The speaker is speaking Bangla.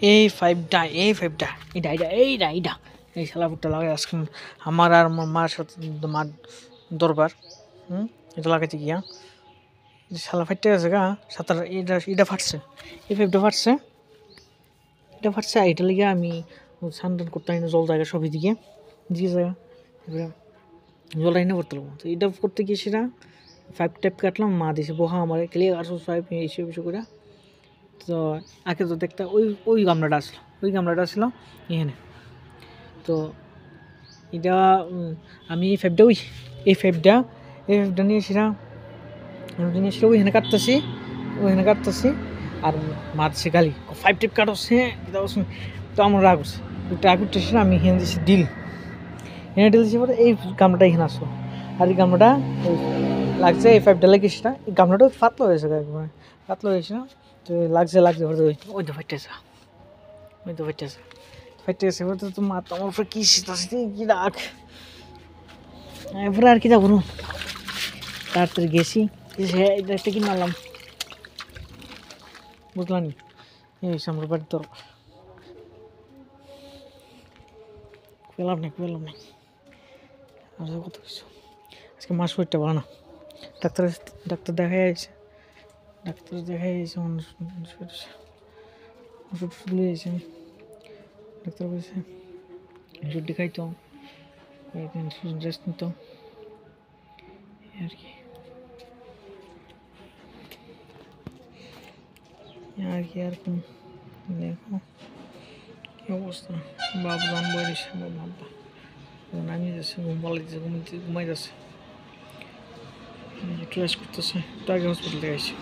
এই ফাইভটা এইটা এই শালাপুরটা লাগাই আজকে আমার আর আমার মার সাথে মার দরবার এটা লাগাইতে গিয়া শালা ফাইটটা গেছে গা সাঁতার এটা ফাটছে এই ফাইভটা ফাটছে এটা ফাটছে আর এটা লিগে আমি স্নান করতে হয় না জল জায়গা সবই দিকে জায়গা এবারে জলটা এনে করতে লাগবো তো এটা করতে গিয়ে সেটা ফাইভ টাইপ কাটলাম মা দিয়েছে বহা আমার ক্লিয়ার আসো ফাইভ এসে এসে করে তো আগে তো দেখতে ওই গামলাটা আসলো এখানে তো এটা আমি এই ফাইভটা নিয়ে সেটা ওইখানে কাটতেছি আর মারছে গালি ফাইভ টিপ কাটছে তো আমার রাগ হচ্ছে রাগ উঠতেছে আমি এখানে দিচ্ছি ডিল দিয়েছি পরে এই গামলাটা এখানে আসলো আর এই গামলাটা লাগছে এই ফাইভটা লাগিয়েছি না এই গামলাটা পাতলা হয়েছে না তো লাগছে ওই তো ফাইটেছে তো মা তো আমার উপরে কী শীতাছে কী রাগ এরপরে আর কি যাবো তাড়াতাড়ি গেছি এটা একটা কি মারলাম বুঝলাম এই আমার বাড়ির তোর পেলাম না আর কত কিছু আজকে মাস শরীরটা ভালো না ডাক্তার দেখাই আছে মানুষ ওষুধ ফুলে যাইছে ডাক্তার বলছে ওষুধটি খাইতো রেস্ট নিত আর কি দেখো কি অবস্থা বাবু দাম বয়স বাবা নামিয়ে যাচ্ছে ঘুমাই যাচ্ছে একটু রেস্ট করতেছে একটু আগে হসপিটাল থেকে আসছে